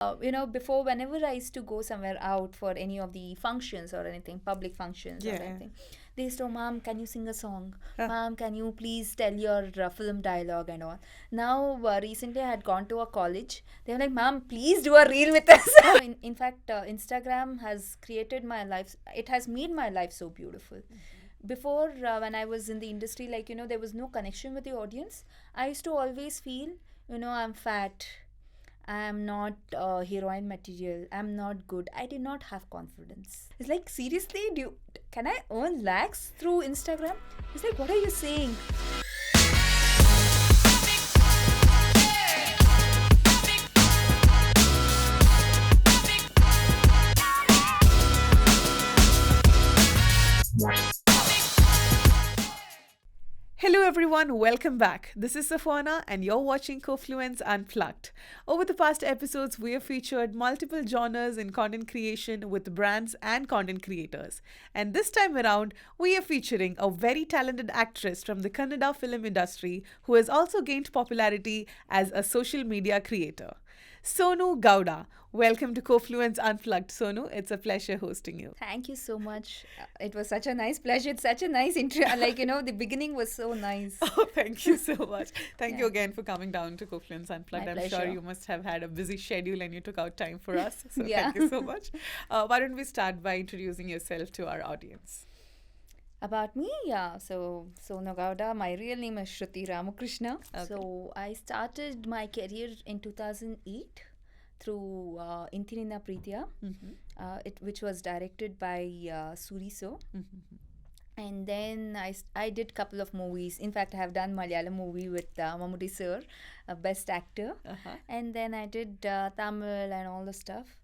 Before, whenever I used to go somewhere out for any of the functions or anything, public functions or Yeah. anything, they used to, Mom, can you sing a song? Huh. Mom, can you please tell your film dialogue and all? Now, recently I had gone to a college. They were like, Mom, please do a reel with us. In fact, Instagram has created my life, it has made my life so beautiful. Before, when I was in the industry, there was no connection with the audience. I used to always feel, I'm fat, I'm not heroine material, I'm not good, I did not have confidence. It's like, seriously, can I earn lakhs through Instagram? It's like, what are you saying? Hello everyone, welcome back. This is Safwana and you're watching Kofluence Unplugged. Over the past episodes, we have featured multiple genres in content creation with brands and content creators. And this time around, we are featuring a very talented actress from the Kannada film industry who has also gained popularity as a social media creator. Sonu Gowda. Welcome to Kofluence Unplugged, Sonu. It's a pleasure hosting you. Thank you so much. It was such a nice pleasure. It's such a nice intro. The beginning was so nice. Oh, thank you so much. Thank you Yeah, again for coming down to Kofluence my Unplugged. I'm sure pleasure. you must have had a busy schedule and you took out time for us. So Yeah. thank you so much. Why don't we start by introducing yourself to our audience? About me, yeah. So, Sonu Gowda, my real name is Shruti Ramakrishna. Okay. So, I started my career in 2008 through Intinina Preetya, Mm-hmm. which was directed by Suri So. Mm-hmm. And then I did couple of movies. In fact, I have done Malayalam movie with Mammootty sir, best actor. Uh-huh. And then I did Tamil and all the stuff.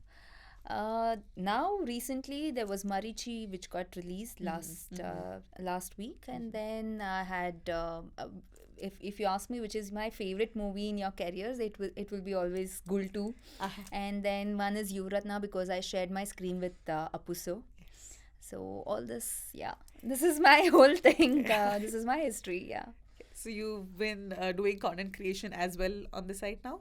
Now recently there was Marichi which got released last week, and then I had if you ask me which is my favorite movie in your careers, it will be always Gul 2, Uh-huh. and then one is Yuratna because I shared my screen with Apuso. Yes. So all this, yeah, this is my whole thing. This is my history. Yeah. So you've been doing content creation as well on the site now?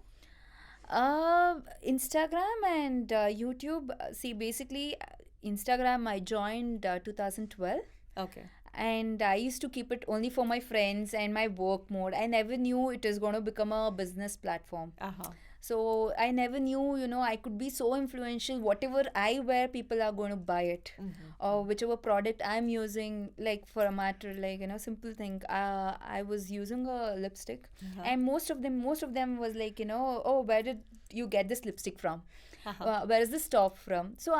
Instagram and YouTube. See, basically, Instagram I joined 2012, Okay. and I used to keep it only for my friends and my work mode. I never knew it is going to become a business platform. Uh-huh. So I never knew, I could be so influential. Whatever I wear, people are going to buy it. Mm-hmm. Or whichever product I'm using, like for a matter, simple thing. I was using a lipstick, Uh-huh. and most of them was like, oh, where did you get this lipstick from? Uh-huh. Where is this top from? So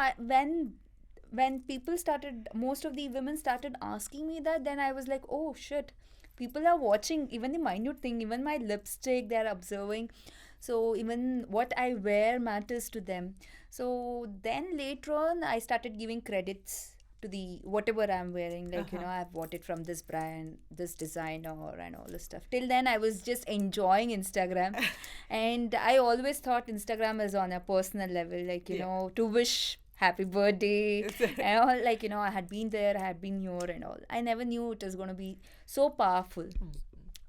when people started, most of the women started asking me that, then I was like, oh shit, people are watching even the minute thing, even my lipstick, they are observing. So even what I wear matters to them. So then later on, I started giving credits to the whatever I'm wearing. Uh-huh. I've bought it from this brand, this designer, and all this stuff. Till then, I was just enjoying Instagram, and I always thought Instagram is on a personal level, Yeah. to wish happy birthday and all. I had been there, I had been here, and all. I never knew it was going to be so powerful.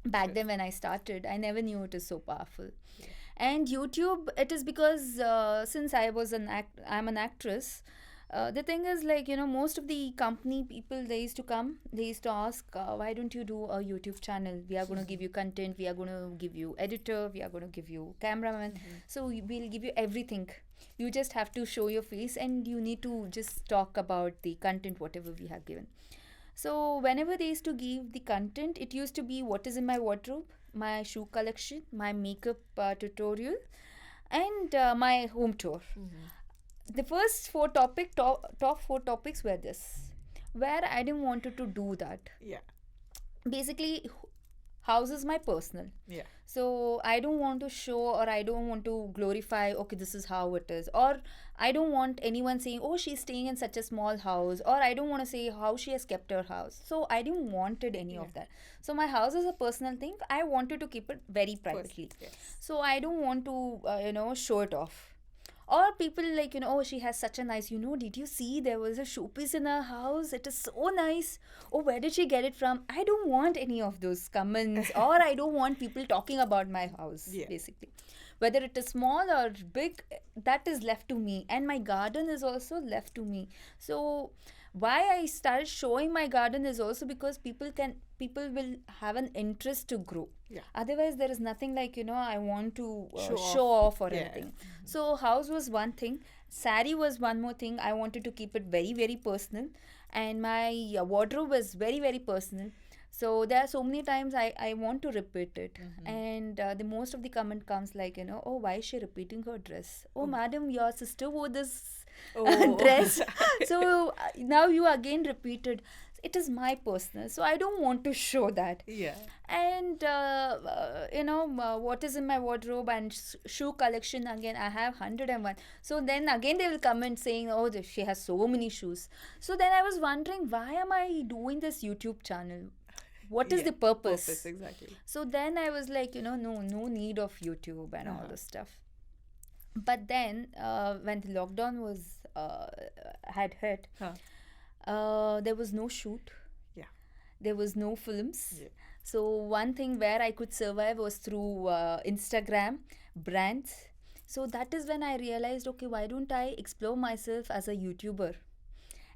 Back Sure. then when I started, I never knew it is so powerful. Yeah. And YouTube, it is because since I'm an actress. The thing is, most of the company people, they used to come, they used to ask, why don't you do a YouTube channel? We are going to give you content, we are going to give you editor, we are going to give you cameraman. So we'll give you everything. You just have to show your face, and you need to just talk about the content, whatever we have given. So whenever they used to give the content, it used to be what is in my wardrobe, my shoe collection, my makeup tutorial, and my home tour. The first top four topics were this, where I didn't wanted to do that. Yeah. Basically, house is my personal. Yeah. So I don't want to show, or I don't want to glorify, okay, this is how it is. Or I don't want anyone saying, oh, she's staying in such a small house. Or I don't want to say how she has kept her house. So I didn't wanted any of that. So my house is a personal thing. I wanted to keep it very privately. Yes. So I don't want to, show it off. Or people like, oh, she has such a nice, did you see there was a showpiece in her house? It is so nice. Oh, where did she get it from? I don't want any of those comments, or I don't want people talking about my house, Yeah. basically. whether it is small or big, that is left to me, and my garden is also left to me. So why I started showing my garden is also because people will have an interest to grow. Yeah. Otherwise there is nothing like, I want to Show show off or Yeah. anything. So house was one thing, sari was one more thing. I wanted to keep it very very personal, and my wardrobe was very very personal. So there are so many times I want to repeat it, and the most of the comment comes like, oh, why is she repeating her dress? Oh, madam, your sister wore this Oh. dress, so now you again repeated. It is my personal, so I don't want to show that. Yeah. And what is in my wardrobe and shoe collection, again I have 101. So then again they will comment saying, oh, she has so many shoes. So then I was wondering, why am I doing this YouTube channel? What is Yeah. the purpose? Exactly. So then I was like, no need of YouTube and all this stuff. But then when the lockdown was had hit, there was no shoot, Yeah. there was no films. Yeah. So one thing where I could survive was through Instagram brands. So that is when I realized, okay, why don't I explore myself as a YouTuber?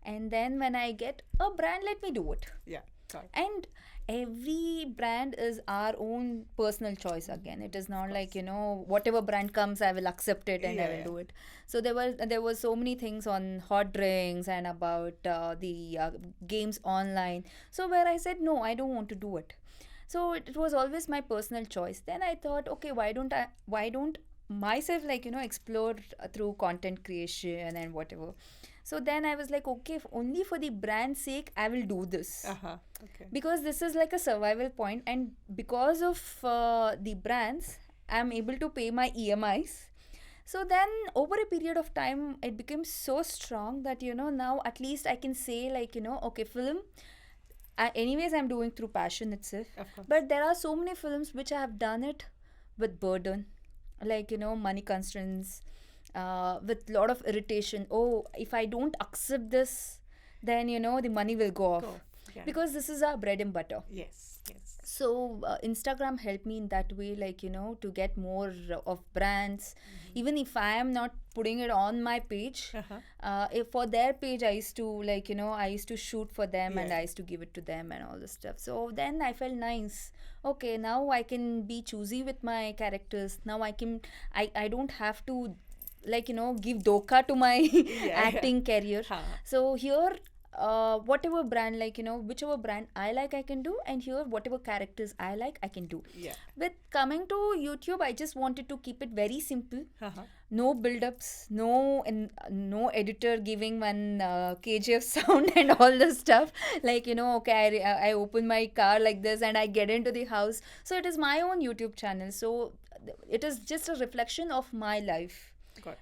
And then when I get a brand, let me do it. Yeah. Got it. And every brand is our own personal choice. Again, it is not like, whatever brand comes I will accept it and I will do it. So there was so many things on hot drinks and about the games online, so where I said no, I don't want to do it. So it was always my personal choice. Then I thought, okay, why don't myself, like, explore through content creation and whatever. So then I was like, okay, if only for the brand's sake I will do this, Okay. because this is like a survival point, and because of the brands I'm able to pay my EMIs. So then over a period of time it became so strong that, now at least I can say, like, okay, film, anyways I'm doing through passion itself. Of course. But there are so many films which I have done it with burden, like, money constraints, with lot of irritation. Oh, if I don't accept this, then, the money will go off. Yeah. Because this is our bread and butter. Yes. So Instagram helped me in that way, like, to get more of brands. Even if I am not putting it on my page, if for their page I used to, like, I used to shoot for them, and I used to give it to them and all this stuff. So then I felt nice. Okay, now I can be choosy with my characters. Now I don't have to, like, give doka to my acting career. So here, whatever brand, like, whichever brand I like I can do, and here whatever characters I like I can do. With coming to YouTube, I just wanted to keep it very simple. No build-ups, no editor giving one KGF sound and all the stuff, like, okay, I open my car like this and I get into the house. So it is my own YouTube channel, so it is just a reflection of my life.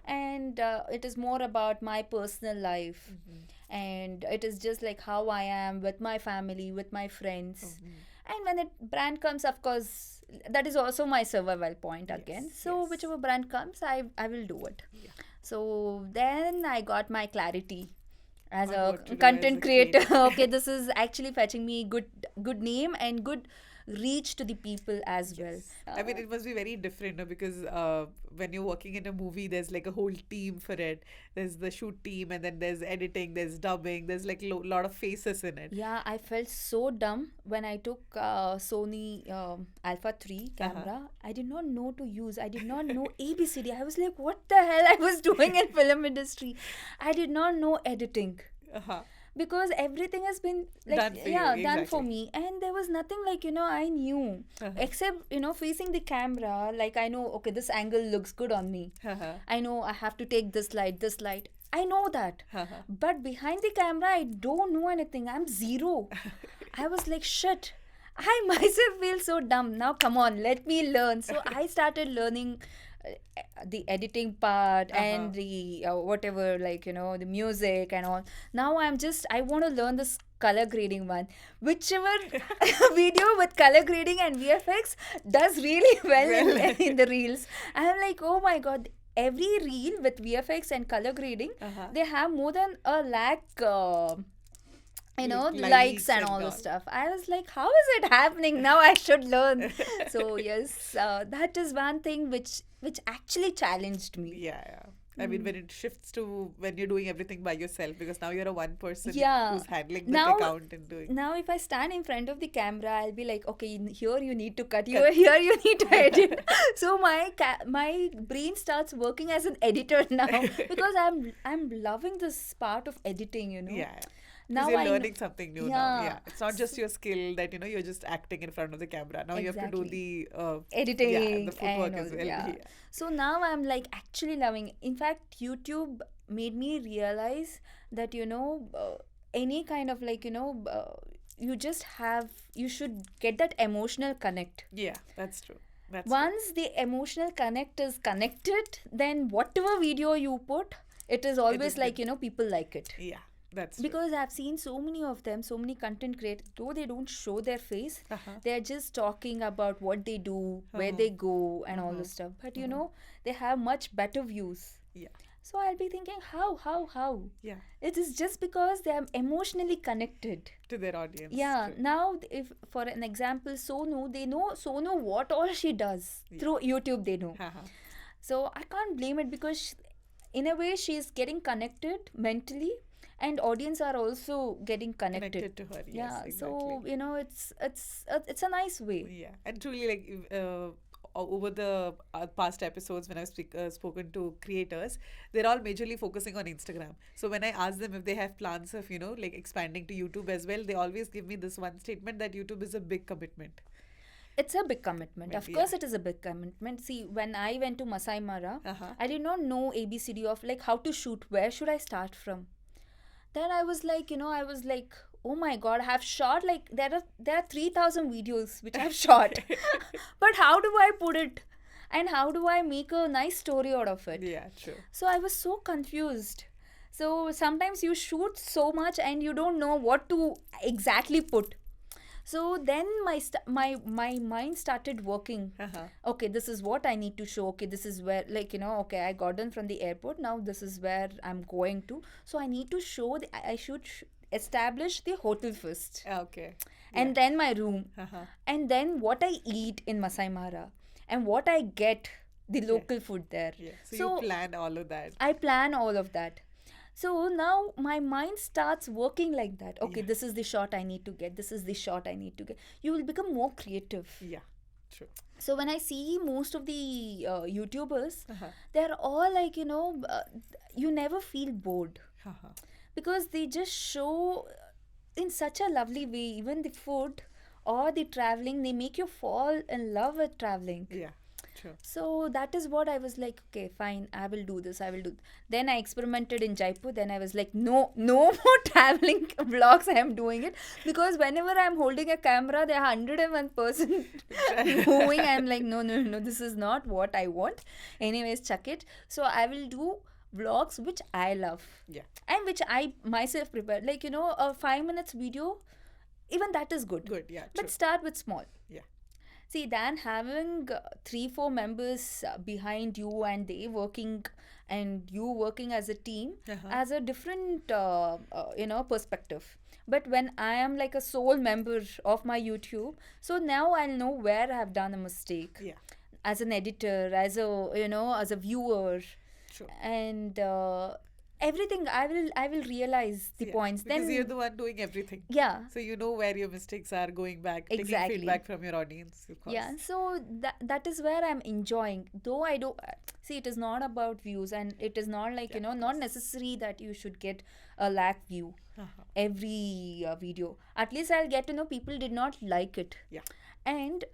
And it is more about my personal life. And it is just like how I am with my family, with my friends. And when a brand comes, of course, that is also my survival point again. So whichever brand comes, I will do it. So then I got my clarity as a content creator. Okay, this is actually fetching me good name and good reach to the people as well. I mean, it must be very different, no? Because when you're working in a movie, there's like a whole team for it. There's the shoot team, and then there's editing, there's dubbing, there's like a lot of faces in it. Yeah, I felt so dumb when I took Sony Alpha 3 camera. I did not know to use. I did not know ABCD. I was like, what the hell I was doing in film industry? I did not know editing. Because everything has been like done for me, and there was nothing like, I knew except, facing the camera, like I know, okay, this angle looks good on me. I know I have to take this light. I know that. But behind the camera I don't know anything. I'm zero. I was like, shit, I myself feel so dumb. Now come on, let me learn. So I started learning the editing part and the whatever, like, the music and all. Now I want to learn this color grading one. Whichever video with color grading and VFX does really well in the reels. I'm like, oh my god, every reel with VFX and color grading, they have more than 1 lakh likes Likes and and all the all. stuff. I was like, how is it happening? Now I should learn. So yes, that is one thing which actually challenged me. Yeah, yeah. I mean, when it shifts to when you're doing everything by yourself, because now you're a one person Yeah. who's handling the Now account and doing now if I stand in front of the camera, I'll be like, okay, here you need to cut, cut. here you need to edit. So my brain starts working as an editor now because I'm loving this part of editing. Yeah, because Now you're I know. learning something new now. Yeah. Yeah, it's not just your skill that you're just acting in front of the camera. Now you have to do Exactly. the yeah, the Editing footwork and all, as well. yeah. Yeah. So now I'm like actually loving. In fact, YouTube made me realize that any kind of you just have you should get that emotional connect. Yeah, that's true. That's true. Once the emotional connect is connected, then whatever video you put, it is It always is like good. people like it. Yeah, that's true. Because I've seen so many of them, so many content creators, though they don't show their face, Uh-huh. they're just talking about what they do, where Uh-huh. they go, and all this stuff. But they have much better views. Yeah, So I'll be thinking, how? yeah. It is just because they are emotionally connected. To their audience. Yeah, True. now if for an example, Sonu, they know Sonu what all she does Yeah. through YouTube, they know. Uh-huh. So I can't blame it because in a way she is getting connected mentally, and audience are also getting connected. Connected to her. Yes, Yeah, exactly. so it's a nice way. Yeah, and truly, like over the past episodes, when I've spoken to creators, they're all majorly focusing on Instagram. So when I ask them if they have plans of like expanding to YouTube as well, they always give me this one statement that YouTube is a big commitment. It's a big commitment. Of Yeah. course, it is a big commitment. See, when I went to Masai Mara, Uh-huh. I did not know ABCD of like how to shoot. Where should I start from? Then I was like, oh my god, I have shot like there are 3,000 videos which I've shot, but how do I put it, and how do I make a nice story out of it? Yeah, true. So I was so confused. So sometimes you shoot so much and you don't know what to exactly put. So then my mind started working. Uh-huh. Okay, this is what I need to show. Okay, this is where okay, I got done from the airport. Now this is where I'm going to. So I need to show I should establish the hotel first, Okay. and then my room, Uh-huh. and then what I eat in Masai Mara, and what I get the local food there. Yeah. So you plan all of that. I plan all of that. So now my mind starts working like that. Okay, Yeah. this is the shot I need to get. This is the shot I need to get. You will become more creative. Yeah, true. So when I see most of the YouTubers, Uh-huh. they're all like, you never feel bored Uh-huh. because they just show in such a lovely way. Even the food or the traveling, they make you fall in love with traveling. Yeah, true. So that is what I was like, okay, fine, I will do this. Then I experimented in Jaipur. Then I was like, no more traveling vlogs. I am doing it because whenever I'm holding a camera, there are 101% moving. I'm like, no, this is not what I want. Anyways, chuck it. So I will do vlogs which I love Yeah. and which I myself prepare. Like, a 5 minutes video, even that is good. Good. Yeah, true. But start with small. Yeah. See, than having 3-4 members behind you and they working and you working as a team Uh-huh. as a different perspective. But when I am like a sole member of my YouTube, so now I'll know where I have done a mistake Yeah, as an editor, as a viewer, true. and everything. I will realize the Yeah, points. because Then you're the one doing everything. yeah. So you know where your mistakes are, going back, taking Exactly. feedback from your audience, of course. Yeah, so that is where I'm enjoying. Though I do see, it is not about views, and it is not like Yeah, of not course. necessary that you should get a lakh view Uh-huh. every video. At least I'll get to know people did not like it. Yeah. And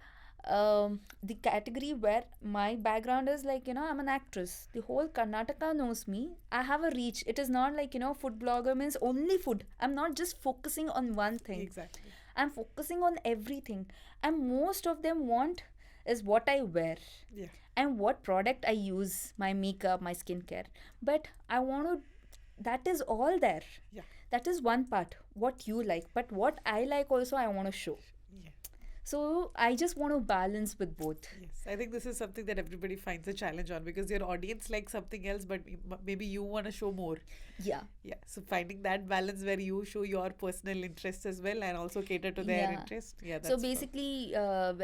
the category where my background is like I'm an actress. The whole Karnataka knows me. I have a reach. It is not like food blogger means only food. I'm not just focusing on one thing. Exactly. I'm focusing on everything. And most of them want is what I wear Yeah. and what product I use, my makeup, my skincare. But I want to, that is all there. Yeah. That is one part, what you like. But what I like also, I want to show. Yeah. So I just want to balance with both. Yes, I think this is something that everybody finds a challenge on because your audience likes something else, but maybe you want to show more. Yeah. Yeah, so finding that balance where you show your personal interests as well and also cater to their Yeah. interest. Yeah, So that's true. basically,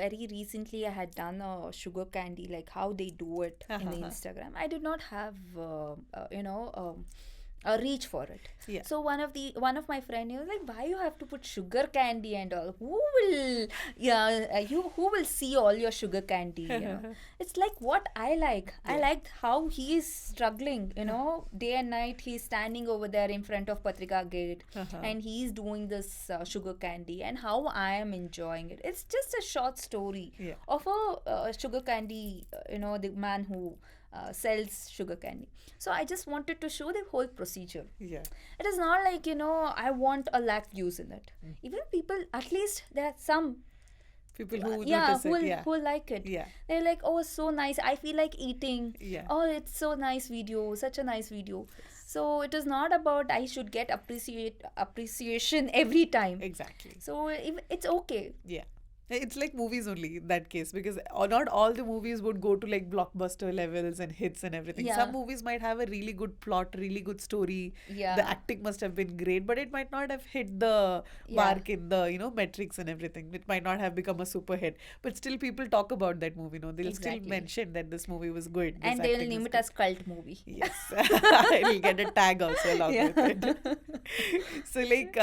very recently I had done a sugar candy, like how they do it in the Instagram. I did not have, a reach for it. Yeah. So one of my friend, he was like, "Why you have to put sugar candy and all? Who will, yeah, who will see all your sugar candy? It's like what I like. I Yeah. liked how he is struggling. Day and night he's standing over there in front of Patrika Gate, and he's doing this sugar candy, and how I am enjoying it. It's just a short story Yeah. of a sugar candy. The man who sells sugar candy. So I just wanted to show the whole procedure. Yeah. It is not like, I want a lakh views in it. Even people, at least there are some, People who yeah, notice it. Yeah. who will like it. Yeah. They're like, oh, so nice. I feel like eating. Yeah. Oh, it's so nice video. Such a nice video. So it is not about I should get appreciation every time. Exactly. So it's okay. Yeah. It's like movies only in that case because not all the movies would go to like blockbuster levels and hits and everything. Yeah. Some movies might have a really good plot, really good story. Yeah. The acting must have been great, but it might not have hit the Yeah. mark in the, metrics and everything. It might not have become a super hit. But still people talk about that movie, no? They'll Exactly. still mention that this movie was good. This And they will acting name was it good. as cult movie. Yes. It'll get a tag also along with it. So like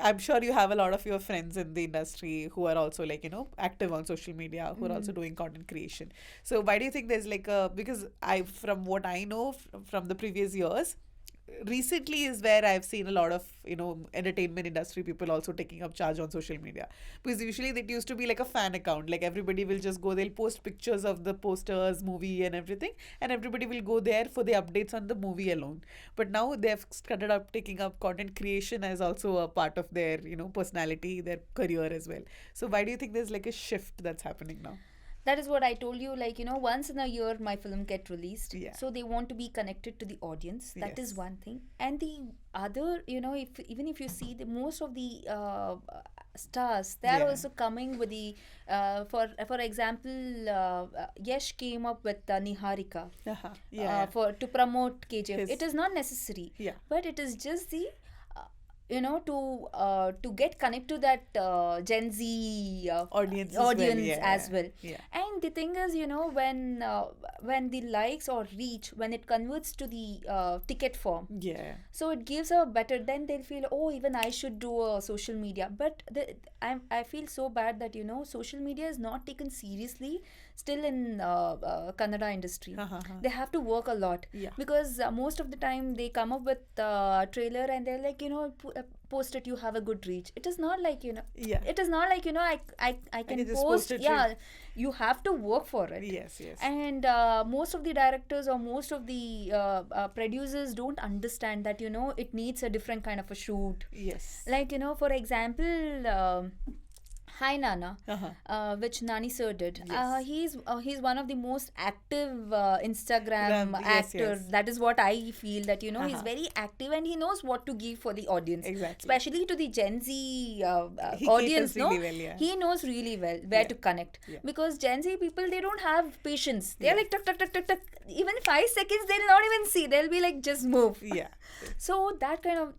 I'm sure you have a lot of your friends in the industry who are also like, active on social media, who are also doing content creation. So why do you think there's like because from what I know from the previous years, recently is where I've seen a lot of, entertainment industry people also taking up charge on social media. Because usually it used to be like a fan account. Like everybody will just go, they'll post pictures of the posters, movie and everything. And everybody will go there for the updates on the movie alone. But now they've started up taking up content creation as also a part of their, personality, their career as well. So why do you think there's like a shift that's happening now? That is what I told you, like, once in a year my film get released. Yeah. So they want to be connected to the audience. That is Yes. one thing. And the other, if even if you see the most of the stars, they are Yeah. also coming with the for example, Yash came up with Niharika Yeah. to promote KGF. His- It is not necessary, Yeah. but it is just the to get connect to that Gen Z Audience as well. Yeah. And the thing is, when the likes or reach, when it converts to the ticket form, Yeah. so it gives a better, then they'll feel, oh, even I should do a social media. But I feel so bad that, social media is not taken seriously still in Kannada industry. They have to work a lot. Yeah. Because most of the time they come up with trailer and they're like, post it, you have a good reach. It is not like, Yeah. it is not like, I can just post. post it, Yeah, you have to work for it. Yes, yes. And most of the directors or most of the producers don't understand that, it needs a different kind of a shoot. Yes. Like, for example, Hi Nana, which Nani sir did. Yes. He's one of the most active Instagram Yes, actors. yes. That is what I feel, that he's very active and he knows what to give for the audience. Exactly. Especially to the Gen Z He audience. caters really well, yeah. He knows really well where Yeah. to connect. Yeah. Because Gen Z people, they don't have patience. They're Yeah. like tuck tuck tuck tuck tuck. Even 5 seconds they'll not even see. They'll be like, just move. Yeah. So that kind of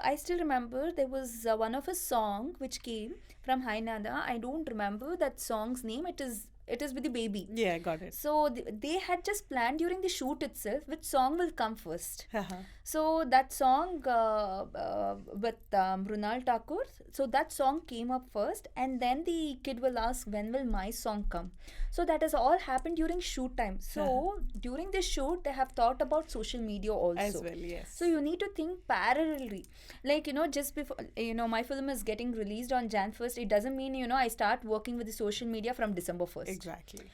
I still remember there was one of a song which came from Hai Nada. I don't remember that song's name. It is with the baby. Yeah, got it. So they had just planned during the shoot itself which song will come first. Uh-huh. So that song with Mrunal Thakur, so that song came up first, and then the kid will ask, when will my song come? So that has all happened during shoot time. So during the shoot, they have thought about social media also. As well, yes. So you need to think parallelly. Like, just before, my film is getting released on Jan 1st, it doesn't mean, I start working with the social media from December 1st. Exactly.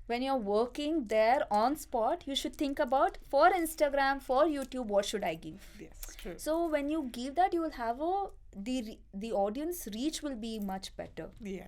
When you're working there on spot, you should think about, for Instagram, for YouTube, what should I give? Yes, true. So when you give that, you will have the audience reach will be much better. Yeah,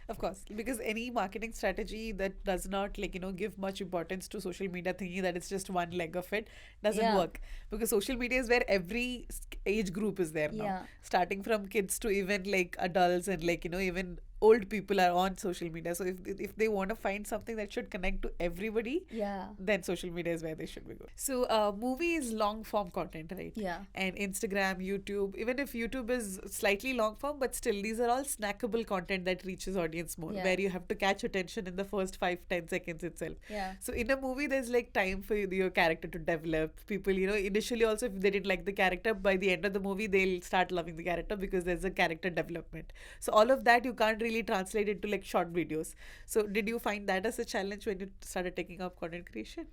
of course, because any marketing strategy that does not give much importance to social media, thinking that it's just one leg of it, doesn't Yeah. work, because social media is where every age group is there now, Yeah. starting from kids to even like adults and even old people are on social media. So if they want to find something that should connect to everybody, Yeah. then social media is where they should be going. So movie is long form content, right? Yeah. And Instagram, YouTube, even if YouTube is slightly long form, but still these are all snackable content that reaches audience more, Yeah. where you have to catch attention in the first 5-10 seconds itself. Yeah. So in a movie, there's like time for your character to develop. People, initially also if they didn't like the character, by the end of the movie they'll start loving the character because there's a character development. So all of that you can't really translate into like short videos. So did you find that as a challenge when you started taking up content creation?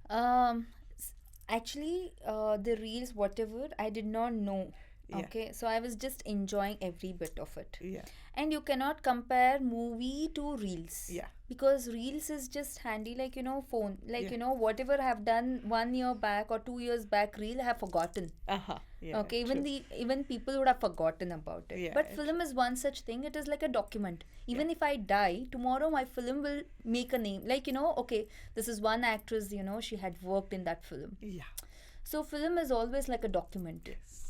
Um, Actually, the reels, whatever, I did not know. Yeah. Okay, so I was just enjoying every bit of it. Yeah. And you cannot compare movie to reels. Yeah. Because reels is just handy, like, phone. Like, Yeah. whatever I have done 1 year back or 2 years back, reel I have forgotten. Uh-huh. Yeah. Okay, true. even people would have forgotten about it. Yeah, But yeah, film is one such thing. It is like a document. Even if I die tomorrow, my film will make a name. Like, okay, this is one actress, she had worked in that film. Yeah. So film is always like a document. Yes.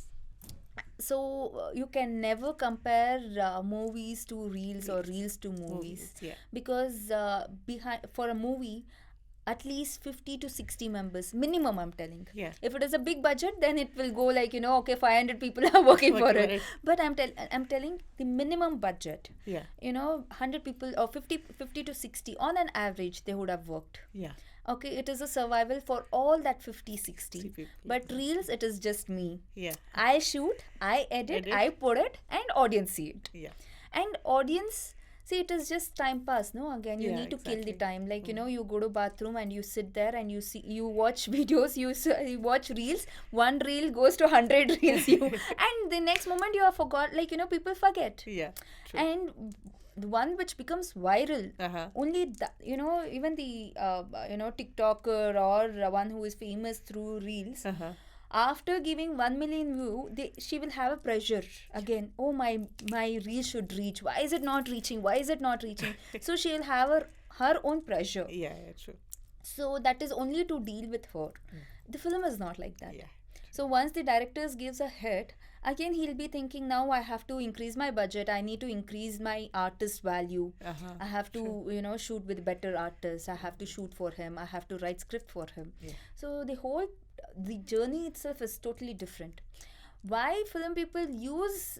So you can never compare movies to reels or reels to movies. Yeah. Because behind for a movie, at least 50 to 60 members minimum, I'm telling. Yeah. If it is a big budget, then it will go like, okay, 500 people are working for Working on it. it. But I'm telling the minimum budget, Yeah. 100 people or 50 to 60 on an average, they would have worked. Yeah. Okay, it is a survival for all that 50 60. people. But reels, it is just me. Yeah. I shoot, I edit, I put it, and audience see it. Yeah. And audience, see, it is just time pass, no? Again, you Yeah, need to kill the exactly. time. Like, you go to bathroom and you sit there and you watch videos, you watch reels. One reel goes to 100 reels. And the next moment you have forgot, like, people forget. Yeah. True. And the one which becomes viral, Uh-huh. only that, even the, TikToker or one who is famous through reels, Uh-huh. after giving 1 million view, she will have a pressure again. Oh, my reel should reach. Why is it not reaching? Why is it not reaching? So she will have her own pressure. Yeah. Yeah. True. So that is only to deal with her. The film is not like that. Yeah. So once the director gives a hit, again he'll be thinking, now I have to increase my budget. I need to increase my artist value. Uh-huh. I have to shoot with better artists. I have to shoot for him. I have to write script for him. Yeah. So the journey itself is totally different. Why film people use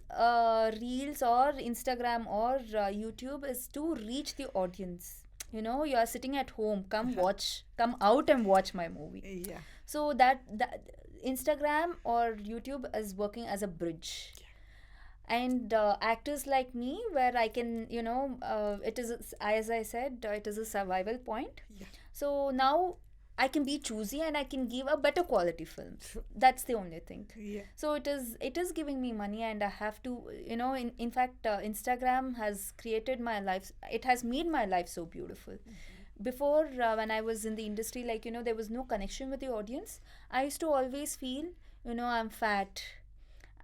reels or Instagram or YouTube is to reach the audience. You are sitting at home, come out and watch my movie. Yeah. So that Instagram or YouTube is working as a bridge. And actors like me, where I can, it is, as I said, it is a survival point. Yeah. So now I can be choosy and I can give a better quality film. That's the only thing. Yeah. So it is giving me money, and I have to, in fact, Instagram has created my life. It has made my life so beautiful. Before, when I was in the industry, like, there was no connection with the audience. I used to always feel, I'm fat.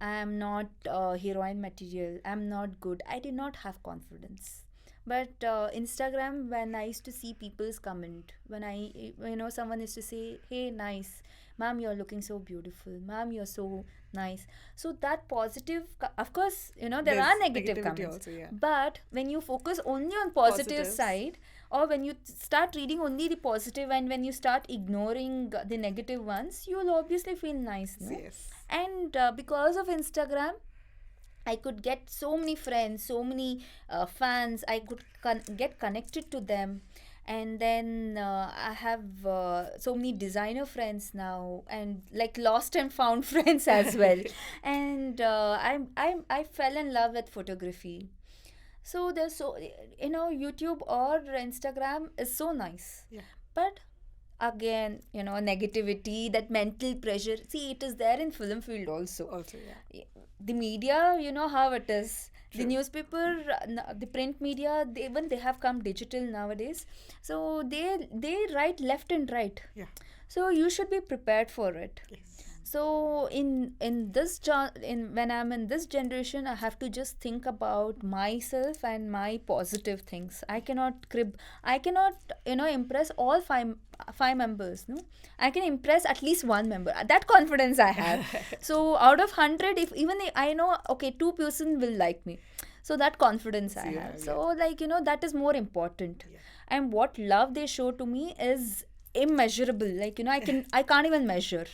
I'm not heroine material. I'm not good. I did not have confidence. But Instagram, when I used to see people's comment, when someone used to say, hey, nice, ma'am, you're looking so beautiful, ma'am, you're so nice. So that positive, of course, there There's are negative negativity comments. also, yeah. But when you focus only on positive Positives. side, or when you start reading only the positive and when you start ignoring the negative ones, you will obviously feel nice, no? Yes. And because of Instagram, I could get so many friends, so many fans. I could get connected to them. And then I have so many designer friends now, and like lost and found friends as well. And I fell in love with photography. So there's YouTube or Instagram is so nice. Yeah. But again, negativity, that mental pressure. See, it is there in film field also. Also, yeah. The media, how it is. True. The newspaper, the print media, they have come digital nowadays. So they write left and right. Yeah. So you should be prepared for it. Yes. So in when I'm in this generation, I have to just think about myself and my positive things. I cannot crib. I cannot impress all five members. No, I can impress at least one member. That confidence I have. So out of 100, if I know, okay, 2 person will like me. So that confidence So I you have. have, So, like, that is more important. yeah. And what love they show to me is immeasurable. Like, I can't even measure.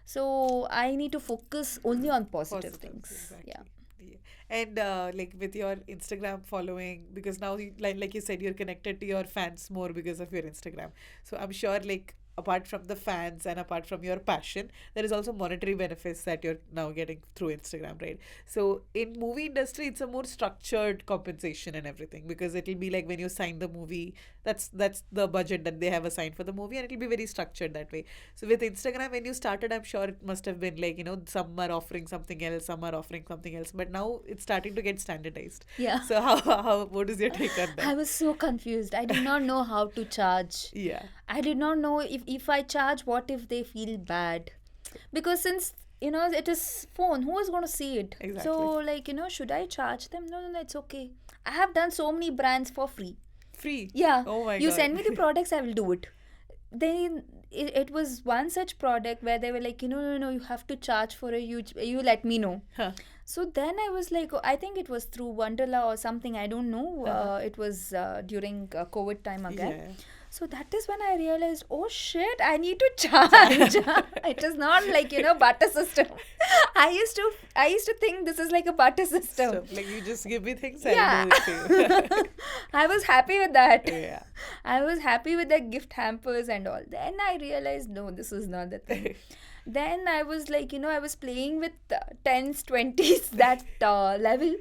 So I need to focus only on positive Positives, things. Yeah. exactly. Yeah. And like with your Instagram following, because now like you said, you're connected to your fans more because of your Instagram. So I'm sure like apart from the fans and apart from your passion, there is also monetary benefits that you're now getting through Instagram, right? So in movie industry, it's a more structured compensation and everything, because it'll be like when you sign the movie, that's the budget that they have assigned for the movie, and it'll be very structured that way. So with Instagram, when you started, I'm sure it must have been like, some are offering something else, some are offering something else, but now it's starting to get standardized. Yeah. So how what is your take on I that? was so confused. I did not know how to charge. Yeah, I did not know if I charge, what if they feel bad? Because since it is phone, who is going to see it? So exactly. like should I charge them? No, no, no, it's okay. I have done so many brands for free. Free. Yeah, Oh my you God. send me the products, I will do it. Then it was one such product where they were like, no, no, no, you have to charge for a huge. You let me know. Huh. So then I was like, I think it was through Wonderla or something. I don't know. Uh-huh. It was during COVID time again. Yeah. So that is when I realized, oh shit, I need to charge. It is not like barter system. I used to think this is like a barter system. So like you just give me things, I'll Yeah. do it for you. I was happy with that. Yeah. I was happy with the gift hampers and all. Then I realized, no, this is not the thing. Then I was like, I was playing with 10s, 20s, that level.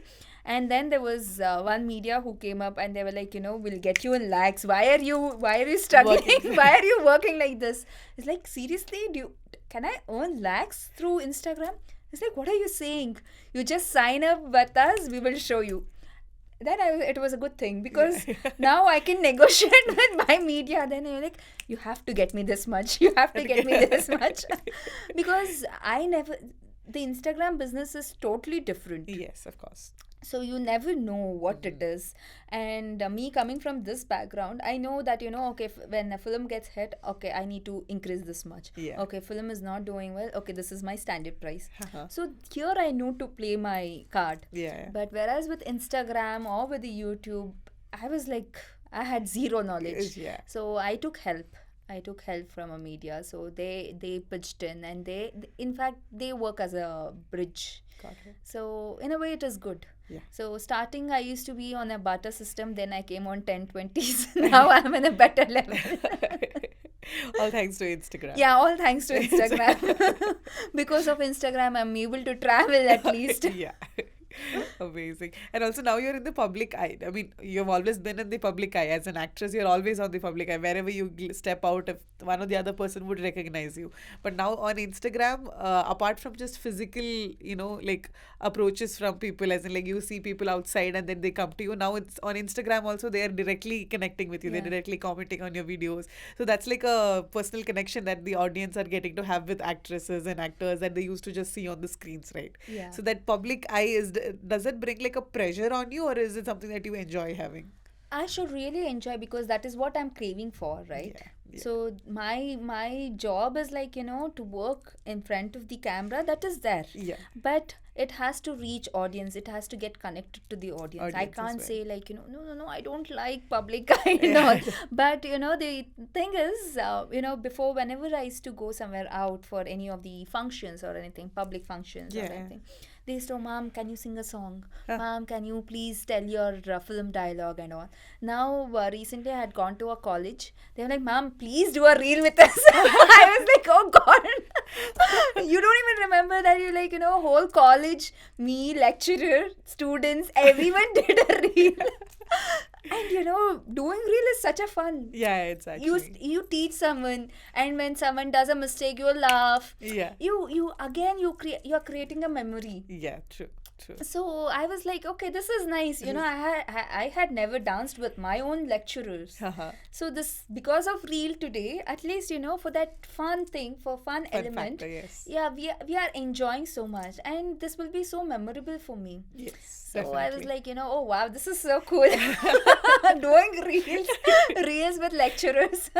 And then there was one media who came up and they were like, we'll get you in lakhs. Why are you struggling? Working. Why are you working like this? It's like, seriously, can I earn lakhs through Instagram? It's like, what are you saying? You just sign up with us, we will show you. Then it was a good thing because Yeah. now I can negotiate with my media. Then you're like, you have to get me this much. You have to get me this much. Because the Instagram business is totally different. Yes, of course. So you never know what it is. And me coming from this background, I know that okay, when a film gets hit, okay, I need to increase this much. Yeah. Okay, film is not doing well, okay, this is my standard price. Uh-huh. So here I know to play my card. Yeah. But whereas with Instagram or with the YouTube, I was like, I had zero knowledge. Yeah. So I took help. From a media. So they pitched in, and in fact they work as a bridge. Got it. So in a way it is good. Yeah. So starting I used to be on a barter system, then I came on 10/20s. Now I'm in a better level. All thanks to Instagram. Yeah, all thanks to Instagram. Because of Instagram I'm able to travel at least. Yeah. Amazing. And also now you're in the public eye. I mean, you've always been in the public eye. As an actress, you're always on the public eye. Wherever you step out, if one or the other person would recognize you. But now on Instagram, apart from just physical, like approaches from people, as in like you see people outside and then they come to you. Now it's on Instagram also, they are directly connecting with you. Yeah. They're directly commenting on your videos. So that's like a personal connection that the audience are getting to have with actresses and actors that they used to just see on the screens, right? Yeah. So that public eye does it bring like a pressure on you, or is it something that you enjoy having? I should really enjoy because that is what I'm craving for, right? Yeah, yeah. So my job is like to work in front of the camera, that is there. Yeah. But it has to reach audience. It has to get connected to the audience. I Audience as can't well. say like no, I don't like public eye and all. But the thing is, before, whenever I used to go somewhere out for any of the functions or anything, public functions or Yeah. anything, they used to, Mom, can you sing a song? Huh. Mom, can you please tell your film dialogue and all? Now, recently I had gone to a college. They were like, Mom, please do a reel with us. I was like, oh God. You don't even remember that you whole college, me, lecturer, students, everyone did a reel. And doing reel is such a fun. Yeah, it's actually. You teach someone, and when someone does a mistake, you laugh. Yeah. You're creating a memory. Yeah, true. So I was like, okay, this is nice. I had never danced with my own lecturers. Uh-huh. So this, because of reel today, at least for that fun thing, for fun element. Factor, yes. Yeah, we are enjoying so much, and this will be so memorable for me. Yes. So definitely. I was like, oh wow, this is so cool. Doing reels with lecturers.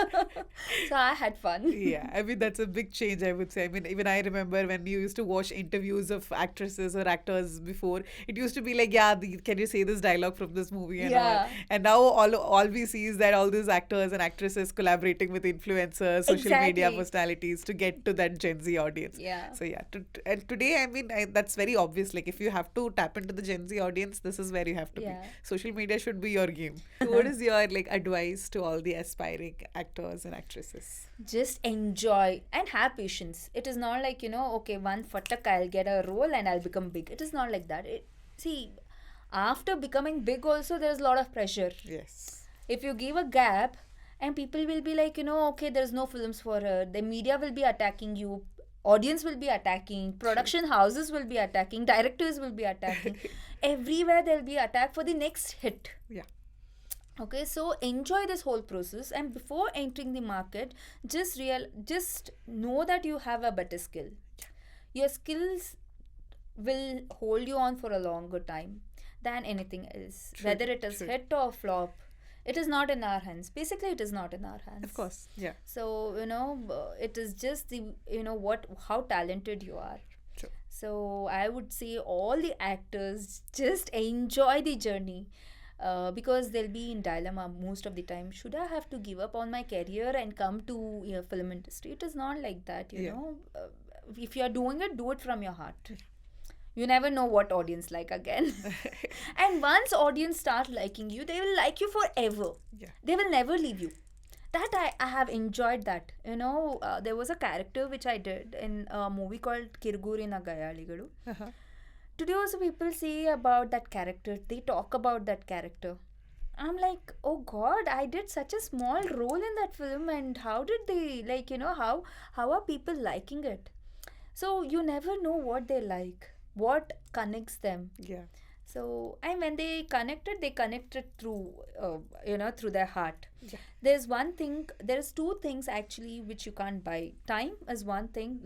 So I had fun. Yeah, I mean, that's a big change, I would say. I mean, even I remember when you used to watch interviews of actresses or actors before. It used to be like, yeah, can you say this dialogue from this movie and all. Yeah. And now all we see is that all these actors and actresses collaborating with influencers, social media Exactly. personalities to get to that Gen Z audience. Yeah. So yeah, and today, I mean, that's very obvious. Like, if you have to tap into the Gen Z audience, this is where you have to be. Yeah. Social media should be your game. What is your like advice to all the aspiring actors and actresses? Just enjoy and have patience. It is not like, okay, one fatak, I'll get a role and I'll become big. It is not like that. See, after becoming big also, there's a lot of pressure. Yes. If you give a gap and people will be like, okay, there's no films for her, the media will be attacking you, audience will be attacking, production houses will be attacking, directors will be attacking. Everywhere there'll be attack for the next hit. Yeah. Okay, so enjoy this whole process, and before entering the market, just know that you have a better skill. Your skills will hold you on for a longer time than anything else. True, Whether it is true. hit or flop, it is not in our hands. Basically, it is not in our hands. Of course. Yeah. So it is just the how talented you are. True. So I would say all the actors just enjoy the journey. Because they'll be in dilemma most of the time. Should I have to give up on my career and come to film industry? It is not like that, you Yeah. know. If you're doing it, do it from your heart. You never know what audience like again. And once audience start liking you, they will like you forever. Yeah. They will never leave you. That I have enjoyed that. There was a character which I did in a movie called Kirgurina Gayaligalu. Uh-huh. Today also people say about that character, they talk about that character. I'm like, oh god, I did such a small role in that film, and how did they, how are people liking it? So you never know what they like, what connects them. Yeah. So, and when they connected through through their heart. Yeah. There's two things actually which you can't buy. Time is one thing,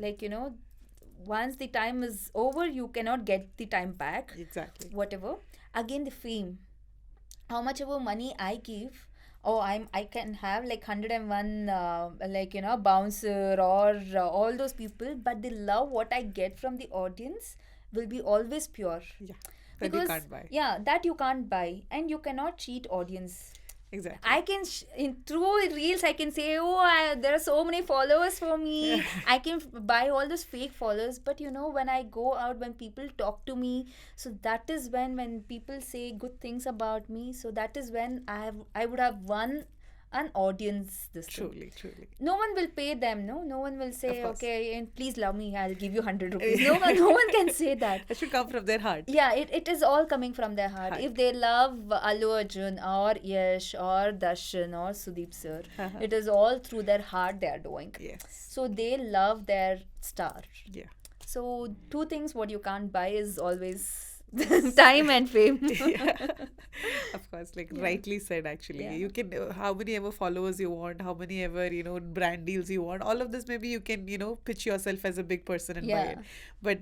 once the time is over, you cannot get the time back. Exactly. Whatever. Again, the fame. How much ever money I give, I can have like 101 bouncer or all those people, but the love what I get from the audience will be always pure. Yeah. That you can't buy. Yeah, that you can't buy, and you cannot cheat audience. Exactly. I can through reels I can say, there are so many followers for me. I can buy all those fake followers, but when I go out, when people talk to me, so that is when people say good things about me, so that is when I would have won an audience this thing. Truly. No one will pay them, no one will say, Of course. okay, and please love me, I'll give you 100 rupees. No one can say that. That should come from their heart. Yeah, it is all coming from their heart. If they love Allu Arjun or Yash or Darshan or Sudeep sir, it is all through their heart they are doing. Yes. So they love their star. Yeah. So two things what you can't buy is always time and fame. Yeah. Of course, rightly said, actually. Yeah. You can, how many ever followers you want, how many ever, brand deals you want, all of this maybe you can, pitch yourself as a big person and buy it. But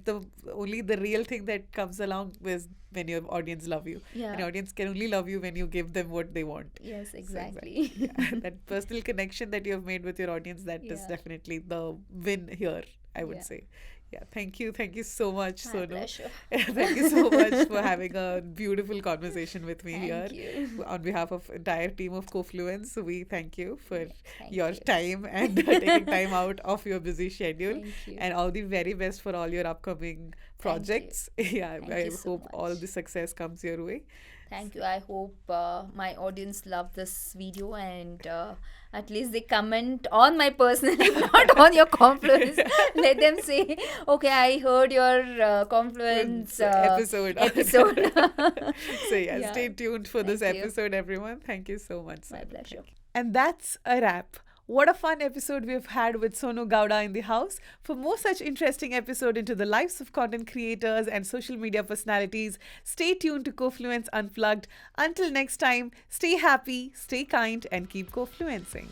only the real thing that comes along is when your audience love you. Yeah. And audience can only love you when you give them what they want. Yes, So, exactly. yeah. That personal connection that you have made with your audience, that is Yeah. definitely the win here, I would Yeah. say. Yeah, thank you so much, My Sonu. pleasure. Thank you so much for having a beautiful conversation with me Thank here. you. On behalf of entire team of Kofluence, we thank you for Thank your you. time and taking time out of your busy schedule. Thank you. And all the very best for all your upcoming projects. Yeah, Thank I you so hope all much. the success comes your way. Thank you. I hope my audience love this video, and at least they comment on my personal, if not on your Confluence. Let them say, okay, I heard your Confluence Episode. episode. So yeah, Yeah. stay tuned for this Thank you. episode, everyone. Thank you so much. My Sonu. pleasure. And that's a wrap. What a fun episode we've had with Sonu Gowda in the house. For more such interesting episode into the lives of content creators and social media personalities, stay tuned to Kofluence Unplugged. Until next time, stay happy, stay kind, and keep Kofluencing.